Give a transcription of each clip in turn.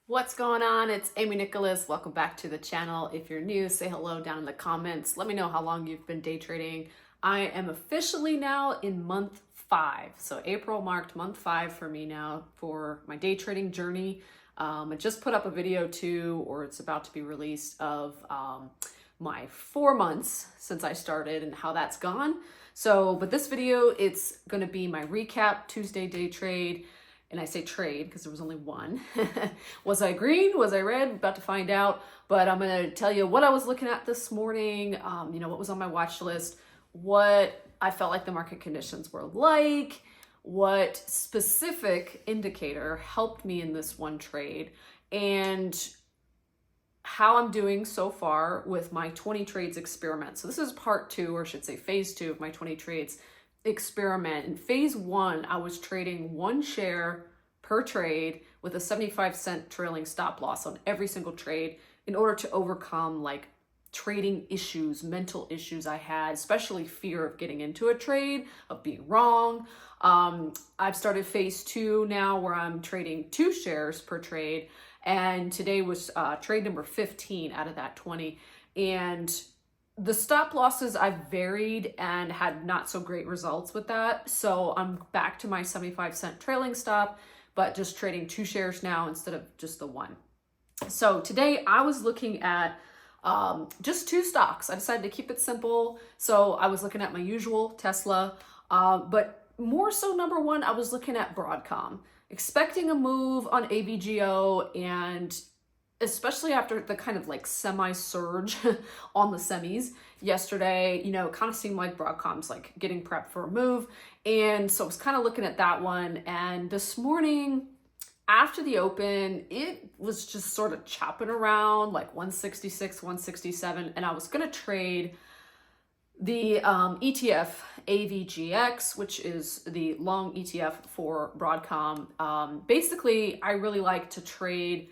What's going on? It's Amy Nicholas. Welcome back to the channel. If you're new, say hello down in the comments. Let me know how long you've been day trading. I am officially now in month 5. So April marked month 5 for me now for my day trading journey. I just put up a video too, or it's about to be released, of my 4 months since I started and how that's gone. But this video, it's going to be my recap Tuesday day trade. And I say trade because there was only one. Was I green? Was I red? About to find out. But I'm going to tell you what I was looking at this morning, what was on my watch list, what I felt like the market conditions were like, what specific indicator helped me in this one trade, and how I'm doing so far with my 20 trades experiment. So this is part 2, or I should say phase 2 of my 20 trades experiment. In phase 1, I was trading 1 share per trade with a 75-cent trailing stop loss on every single trade in order to overcome like trading issues, mental issues I had, especially fear of getting into a trade, of being wrong. I've started phase 2 now where I'm trading 2 shares per trade, and today was trade number 15 out of that 20. And the stop losses I've varied and had not so great results with that. So I'm back to my 75-cent trailing stop, but just trading 2 shares now instead of just the 1. So today I was looking at just 2 stocks. I decided to keep it simple. So I was looking at my usual Tesla, but more so number 1, I was looking at Broadcom, expecting a move on AVGO, and especially after the kind of like semi-surge on the semis yesterday, kind of seemed like Broadcom's like getting prepped for a move. And so I was kind of looking at that one. And this morning after the open, it was just sort of chopping around like 166, 167. And I was going to trade the ETF AVGX, which is the long ETF for Broadcom. Basically, I really like to trade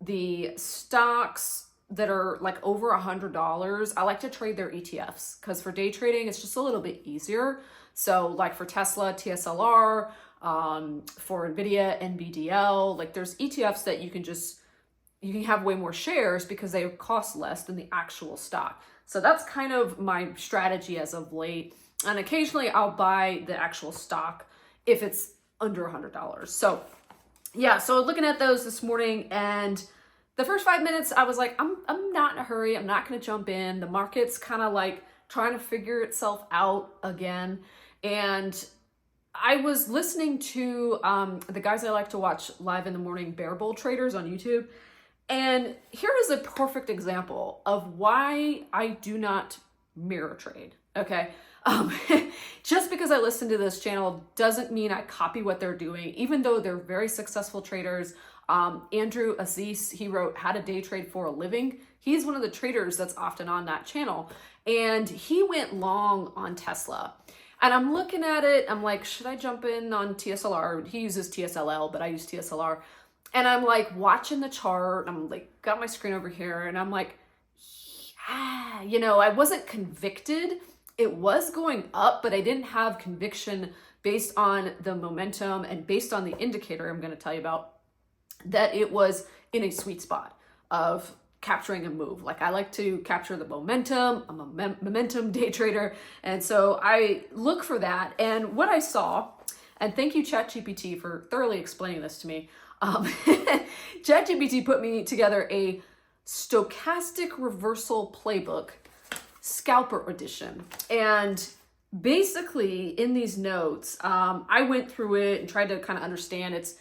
the stocks that are like over $100. I like to trade their ETFs because for day trading, it's just a little bit easier. So like for Tesla, TSLR, for NVIDIA, NVDL, like there's ETFs that you can have way more shares because they cost less than the actual stock. So that's kind of my strategy as of late. And occasionally I'll buy the actual stock if it's under $100. So yeah, so looking at those this morning, and the first 5 minutes, I was like, I'm not in a hurry. I'm not going to jump in. The market's kind of like trying to figure itself out again. And I was listening to the guys I like to watch live in the morning, Bear Bull Traders on YouTube. And here is a perfect example of why I do not mirror trade, okay? Just because I listen to this channel doesn't mean I copy what they're doing, even though they're very successful traders. Andrew Aziz, he wrote How to Day Trade for a Living. He's one of the traders that's often on that channel. And he went long on Tesla. And I'm looking at it, I'm like, should I jump in on TSLR? He uses TSLL, but I use TSLR. And I'm like watching the chart, I'm like, got my screen over here, and I'm like, yeah, I wasn't convicted. It was going up, but I didn't have conviction based on the momentum and based on the indicator I'm going to tell you about, that it was in a sweet spot of capturing a move. Like I like to capture the momentum. I'm a momentum day trader. And so I look for that. And what I saw, and thank you ChatGPT for thoroughly explaining this to me. ChatGPT put me together a stochastic reversal playbook, scalper edition. And basically in these notes, I went through it and tried to kind of understand. It's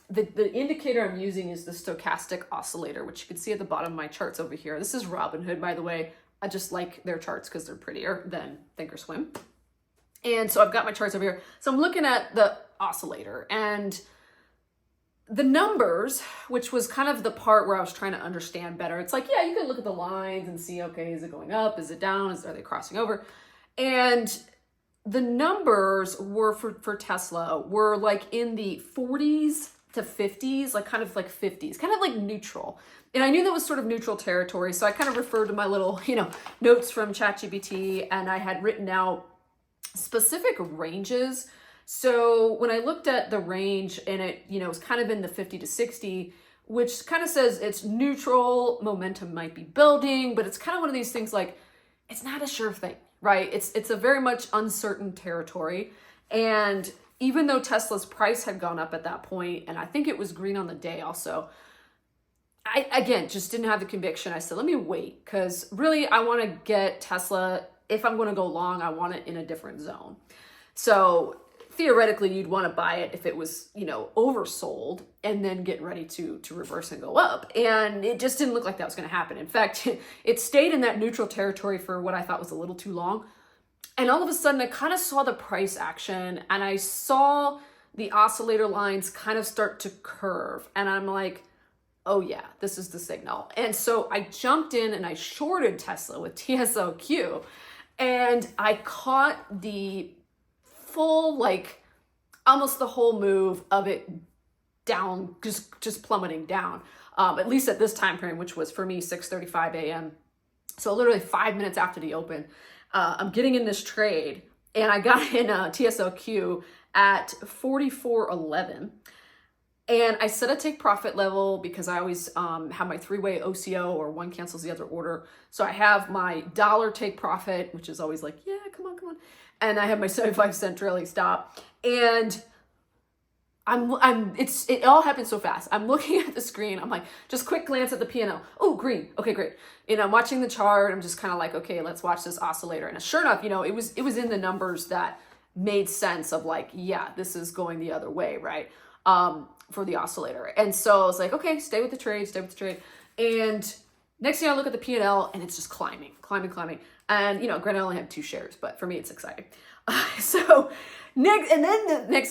the indicator I'm using is the stochastic oscillator, which you can see at the bottom of my charts over here. This is Robinhood, by the way. I just like their charts because they're prettier than Thinkorswim. And so I've got my charts over here. So I'm looking at the oscillator and the numbers, which was kind of the part where I was trying to understand better. It's like, yeah, you can look at the lines and see, okay, is it going up? Is it down? Are they crossing over? And the numbers were for Tesla were like in the 40s to 50s, like kind of like 50s, kind of like neutral. And I knew that was sort of neutral territory. So I kind of referred to my little, notes from ChatGPT, and I had written out specific ranges. So when I looked at the range and it, was kind of in the 50 to 60, which kind of says it's neutral, momentum might be building, but it's kind of one of these things like, it's not a sure thing, right? It's a very much uncertain territory. And even though Tesla's price had gone up at that point, and I think it was green on the day also, I, again, just didn't have the conviction. I said, let me wait, because really I want to get Tesla, if I'm going to go long, I want it in a different zone. So theoretically, you'd want to buy it if it was, oversold and then get ready to reverse and go up. And it just didn't look like that was going to happen. In fact, it stayed in that neutral territory for what I thought was a little too long. And all of a sudden, I kind of saw the price action and I saw the oscillator lines kind of start to curve. And I'm like, oh yeah, this is the signal. And so I jumped in and I shorted Tesla with TSOQ, and I caught the full, almost the whole move of it down, just plummeting down, at least at this time frame, which was for me 6:35 a.m. So literally 5 minutes after the open, I'm getting in this trade, and I got in TSOQ at 44.11. And I set a take profit level because I always have my three-way OCO, or one cancels the other order. So I have my dollar take profit, which is always like, yeah, come on. And I have my 75-cent trailing stop. And it all happened so fast. I'm looking at the screen. I'm like, just quick glance at the P&L. Oh, green. Okay, great. I'm watching the chart. I'm just kind of like, okay, let's watch this oscillator. And sure enough, it was in the numbers that made sense of like, yeah, this is going the other way, right? For the oscillator. And so I was like, okay, stay with the trade. And next thing I look at the P&L and it's just climbing. And, granted, I only had 2 shares, but for me, it's exciting. So next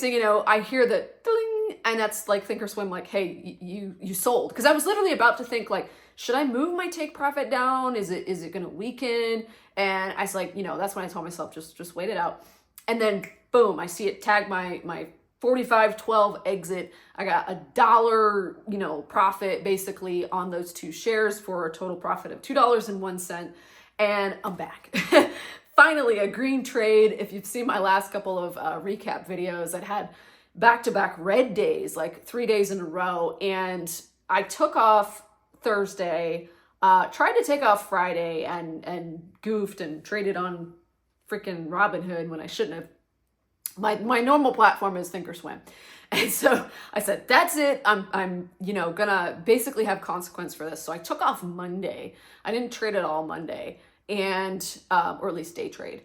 thing you know, I hear the ding, and that's like Thinkorswim, like, hey, you sold. Because I was literally about to think like, should I move my take profit down? Is it going to weaken? And I was like, that's when I told myself, just wait it out. And then boom, I see it tag my 45.12 exit. I got $1, profit basically on those 2 shares for a total profit of $2.01. And I'm back. Finally, a green trade. If you've seen my last couple of recap videos, I'd had back-to-back red days, like 3 days in a row. And I took off Thursday, tried to take off Friday and goofed and traded on freaking Robinhood when I shouldn't have. My normal platform is Thinkorswim. And so I said, that's it. I'm gonna basically have consequence for this. So I took off Monday. I didn't trade at all Monday, and or at least day trade.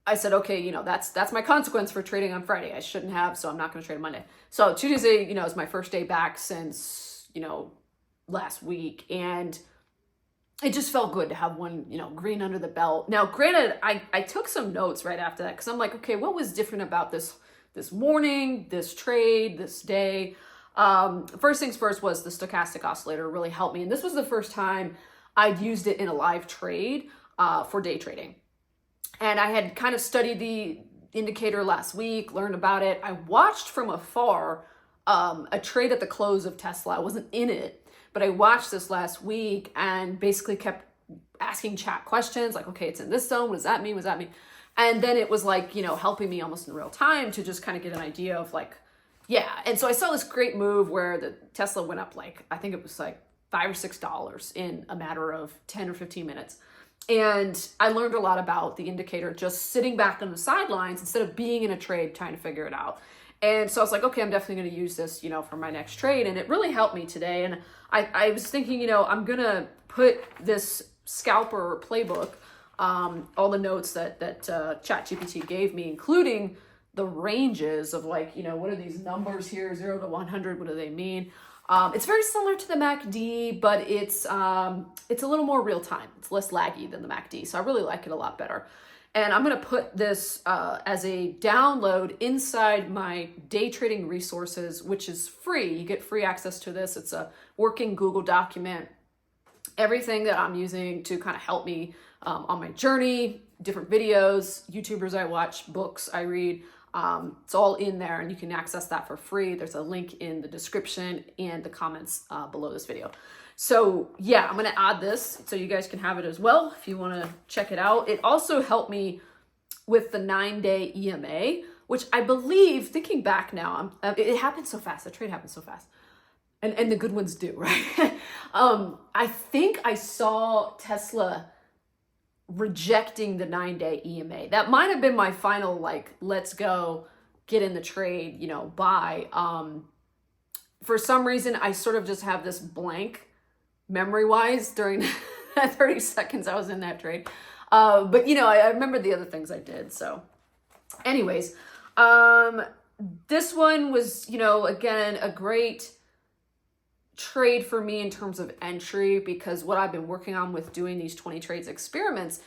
I said, okay, that's my consequence for trading on Friday. I shouldn't have, so I'm not gonna trade Monday. So Tuesday, is my first day back since, last week. And it just felt good to have one, green under the belt. Now, granted, I took some notes right after that because I'm like, okay, what was different about this morning, this trade, this day? First things first was the stochastic oscillator really helped me. And this was the first time I'd used it in a live trade for day trading. And I had kind of studied the indicator last week, learned about it. I watched from afar a trade at the close of Tesla. I wasn't in it. But I watched this last week and basically kept asking chat questions like, okay, it's in this zone. What does that mean? And then it was like, helping me almost in real time to just kind of get an idea of like, yeah. And so I saw this great move where the Tesla went up I think it was like $5 or $6 in a matter of 10 or 15 minutes. And I learned a lot about the indicator just sitting back on the sidelines instead of being in a trade trying to figure it out. And so I was like, okay, I'm definitely going to use this, for my next trade. And it really helped me today. And I was thinking, I'm going to put this scalper playbook, all the notes that ChatGPT gave me, including the ranges of like, what are these numbers here, 0 to 100, what do they mean? It's very similar to the MACD, but it's a little more real time. It's less laggy than the MACD. So I really like it a lot better. And I'm going to put this as a download inside my day trading resources, which is free. You get free access to this. It's a working Google document. Everything that I'm using to kind of help me on my journey, different videos, YouTubers I watch, books I read. It's all in there, and you can access that for free. There's a link in the description and the comments below this video. So yeah, I'm going to add this so you guys can have it as well if you want to check it out. It also helped me with the 9-day EMA, which I believe, thinking back now, it happened so fast. The trade happened so fast. And the good ones do, right? I think I saw Tesla rejecting the 9-day EMA. That might have been my final, like, let's go, get in the trade, buy. For some reason, I sort of just have this blank memory-wise during that 30 seconds I was in that trade. But, I remember the other things I did. So anyways, this one was, again, a great trade for me in terms of entry, because what I've been working on with doing these 20 trades experiments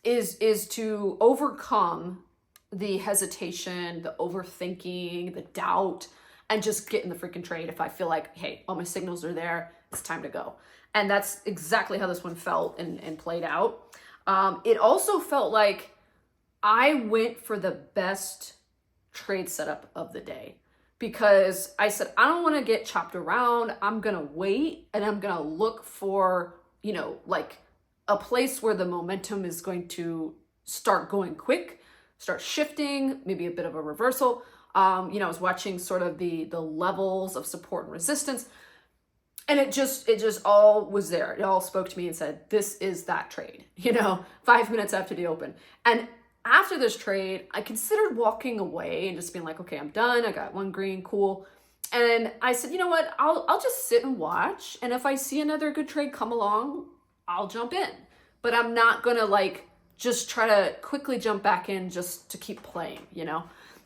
is to overcome the hesitation, the overthinking, the doubt, and just get in the freaking trade if I feel like, hey, all my signals are there, it's time to go. And that's exactly how this one felt and played out. It also felt like I went for the best trade setup of the day, because I said, I don't want to get chopped around. I'm going to wait, and I'm going to look for, like a place where the momentum is going to start going quick, start shifting, maybe a bit of a reversal. I was watching sort of the levels of support and resistance, and it just all was there. It all spoke to me and said, this is that trade, 5 minutes after the open. And after this trade, I considered walking away and just being like, okay, I'm done. I got one green, cool. And I said, you know what? I'll just sit and watch. And if I see another good trade come along, I'll jump in. But I'm not going to just try to quickly jump back in just to keep playing,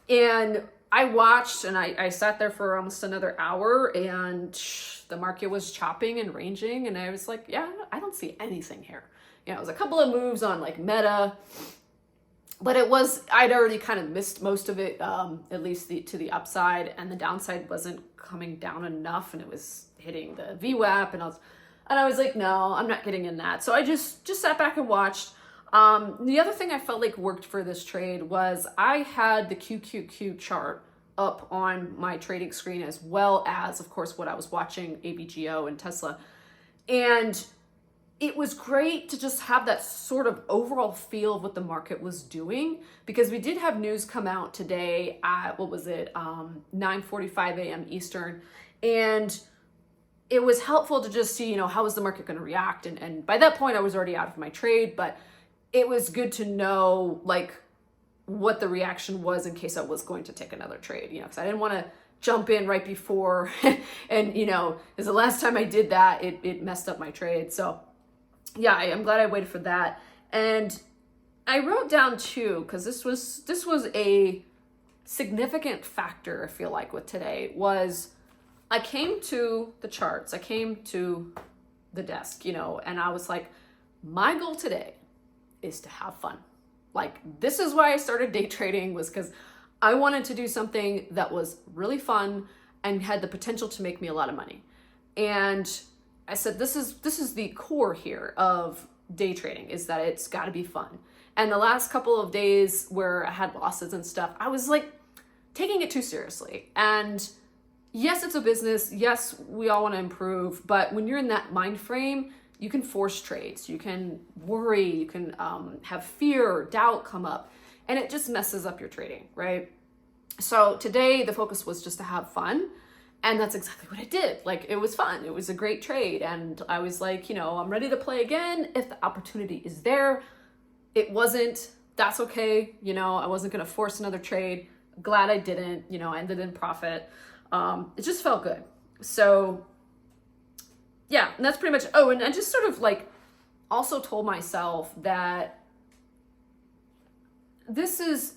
And I watched, and I sat there for almost another hour, and the market was chopping and ranging. And I was like, yeah, I don't see anything here. It was a couple of moves on like Meta, but I'd already kind of missed most of it, at least to the upside, and the downside wasn't coming down enough, and it was hitting the VWAP, and I was like, no, I'm not getting in that. So I just sat back and watched. The other thing I felt like worked for this trade was I had the QQQ chart up on my trading screen, as well as, of course, what I was watching, ABGO and Tesla. And it was great to just have that sort of overall feel of what the market was doing, because we did have news come out today at, 9:45 a.m. Eastern. And it was helpful to just see, how is the market going to react? And by that point, I was already out of my trade, but it was good to know, what the reaction was in case I was going to take another trade, because I didn't want to jump in right before. And, because the last time I did that, it messed up my trade. So yeah, I'm glad I waited for that. And I wrote down too, because this was a significant factor, I feel like, with today, was I came to the charts, I came to the desk, and I was like, my goal today is to have fun. This is why I started day trading, was because I wanted to do something that was really fun and had the potential to make me a lot of money. And I said, this is the core here of day trading, is that it's got to be fun. And the last couple of days where I had losses and stuff, I was taking it too seriously. And yes, it's a business. Yes, we all want to improve. But when you're in that mind frame, you can force trades. You can worry. You can have fear or doubt come up. And it just messes up your trading, right? So today, the focus was just to have fun. And that's exactly what I did. It was fun. It was a great trade. And I was like, I'm ready to play again if the opportunity is there. It wasn't. That's okay. I wasn't going to force another trade. Glad I didn't. I ended in profit. It just felt good. So yeah, and that's pretty much. Oh, and I just sort of also told myself that this is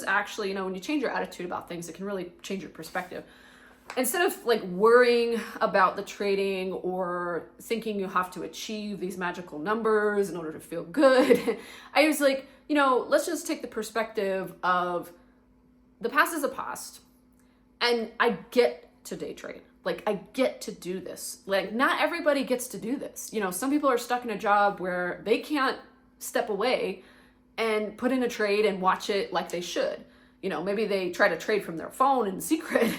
actually, when you change your attitude about things, it can really change your perspective. Instead of worrying about the trading or thinking you have to achieve these magical numbers in order to feel good, I was like, let's just take the perspective of the past is a past, and I get to day trade. I get to do this. Not everybody gets to do this. Some people are stuck in a job where they can't step away and put in a trade and watch it like they should. Maybe they try to trade from their phone in secret,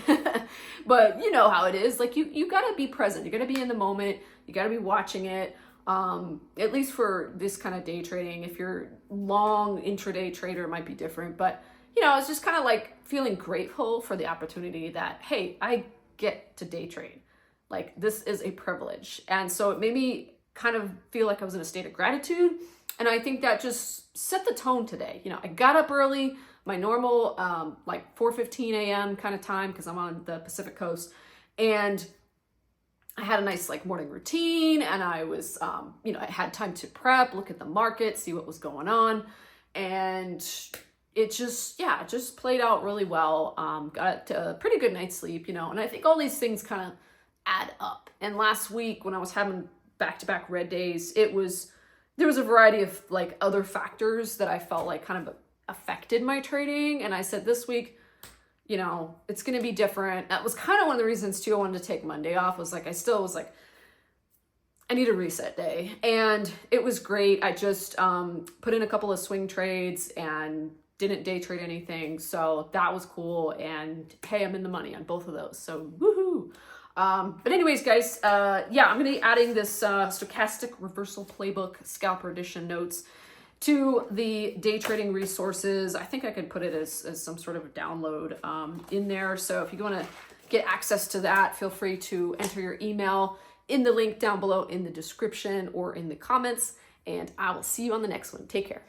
but you know how it is. You gotta be present. You gotta be in the moment. You gotta be watching it. At least for this kind of day trading. If you're long intraday trader, it might be different, but it's just kind of feeling grateful for the opportunity that, hey, I get to day trade. Like, this is a privilege. And so it made me kind of feel like I was in a state of gratitude. And I think that just set the tone today. You know, I got up early, my normal like 4:15 a.m. kind of time, because I'm on the Pacific Coast. And I had a nice like morning routine, and I was, you know, I had time to prep, look at the market, see what was going on. And it just, yeah, it just played out really well. Got a pretty good night's sleep, you know, and I think all these things kind of add up. And last week when I was having back-to-back red days, there was a variety of like other factors that I felt like kind of affected my trading. And I said this week, you know, it's going to be different. That was kind of one of the reasons too I wanted to take Monday off, was like, I still was like, I need a reset day. And it was great. I just put in a couple of swing trades and didn't day trade anything. So that was cool. And hey, I'm in the money on both of those. So woohoo. But anyways, guys, yeah, I'm going to be adding this stochastic reversal playbook scalper edition notes to the day trading resources. I think I could put it as some sort of download in there. So if you want to get access to that, feel free to enter your email in the link down below in the description or in the comments. And I will see you on the next one. Take care.